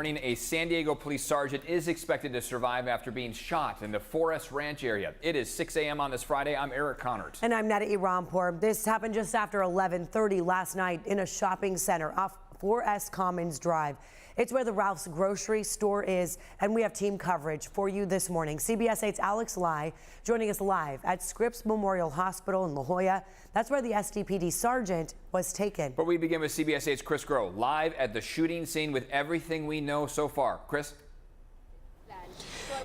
A San Diego police sergeant is expected to survive after being shot in the Forest Ranch area. It is 6 a.m. on this Friday. I'm Eric Connert. And I'm Neda Irampour. This happened just after 11:30 last night in a shopping center off 4S Commons Drive. It's where the Ralph's grocery store is, and we have team coverage for you this morning. CBS 8's Alex Lai joining us live at Scripps Memorial Hospital in La Jolla. That's where the SDPD sergeant was taken. But we begin with CBS 8's Chris Groh, live at the shooting scene with everything we know so far. Chris?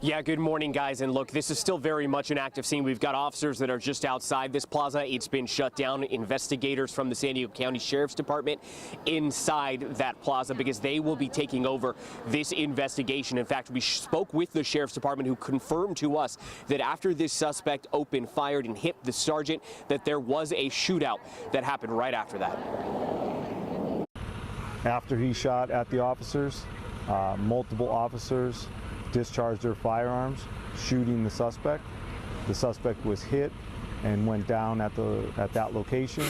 Yeah, good morning, guys. And look, this is still very much an active scene. We've got officers that are just outside this plaza. It's been shut down. Investigators from the San Diego County Sheriff's Department inside that plaza because they will be taking over this investigation. In fact, we spoke with the Sheriff's Department, who confirmed to us that after this suspect opened fire and hit the sergeant, that there was a shootout that happened right after that. After he shot at the officers, multiple officers discharged their firearms, shooting the suspect. The suspect was hit and went down at that location.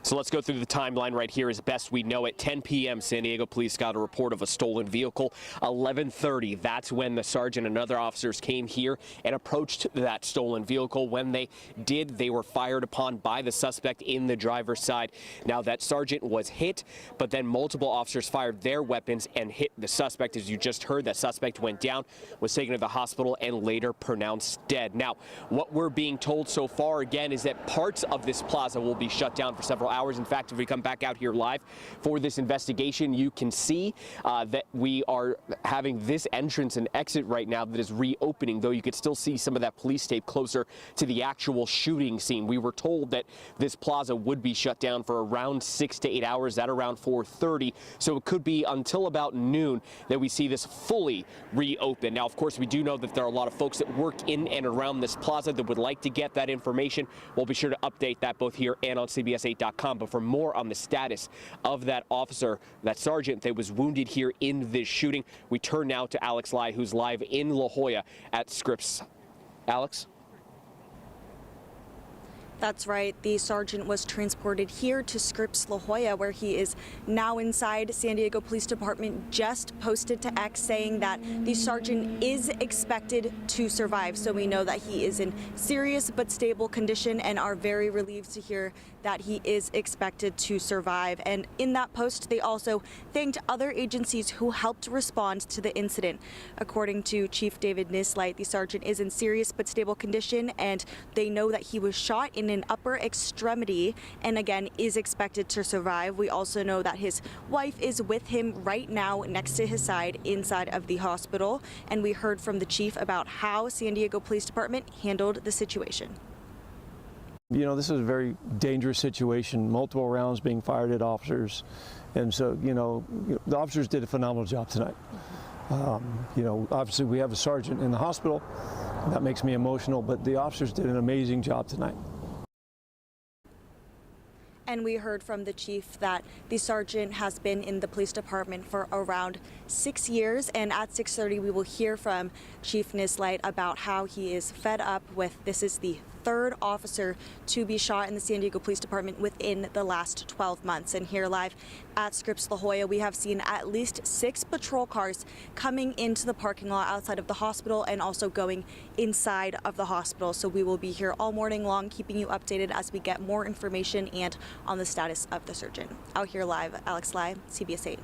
So let's go through the timeline right here as best we know it. 10 p.m. San Diego police got a report of a stolen vehicle. 11:30, that's when the sergeant and other officers came here and approached that stolen vehicle. When they did, they were fired upon by the suspect in the driver's side. Now, that sergeant was hit, but then multiple officers fired their weapons and hit the suspect. As you just heard, that suspect went down, was taken to the hospital, and later pronounced dead. Now, what we're being told so far, again, is that parts of this plaza will be shut down for several hours. In fact, if we come back out here live for this investigation, you can see that we are having this entrance and exit right now that is reopening, though you could still see some of that police tape closer to the actual shooting scene. We were told that this plaza would be shut down for around 6 to 8 hours, at around 4:30, so it could be until about noon that we see this fully reopen. Now, of course, we do know that there are a lot of folks that work in and around this plaza that would like to get that information. We'll be sure to update that both here and on CBS8.com. But for more on the status of that officer, that sergeant that was wounded here in this shooting, we turn now to Alex Lai, who's live in La Jolla at Scripps. Alex? That's right. The sergeant was transported here to Scripps La Jolla, where he is now inside. San Diego Police Department just posted to X saying that the sergeant is expected to survive. So we know that he is in serious but stable condition and are very relieved to hear that he is expected to survive. And in that post, they also thanked other agencies who helped respond to the incident. According to Chief David Nislight, the sergeant is in serious but stable condition, and they know that he was shot in an upper extremity and again is expected to survive. We also know that his wife is with him right now next to his side inside of the hospital, and we heard from the chief about how San Diego Police Department handled the situation. You know, this is a very dangerous situation, multiple rounds being fired at officers, and so, the officers did a phenomenal job tonight. Obviously we have a sergeant in the hospital. That makes me emotional, but the officers did an amazing job tonight. And we heard from the chief that the sergeant has been in the police department for around 6 years. And at 6:30, we will hear from Chief Nislight about how he is fed up with this is the third officer to be shot in the San Diego Police Department within the last 12 months. And here live at Scripps La Jolla, we have seen at least 6 patrol cars coming into the parking lot outside of the hospital and also going inside of the hospital. So we will be here all morning long, keeping you updated as we get more information and on the status of the surgeon. Out here live, Alex Lai, CBS 8.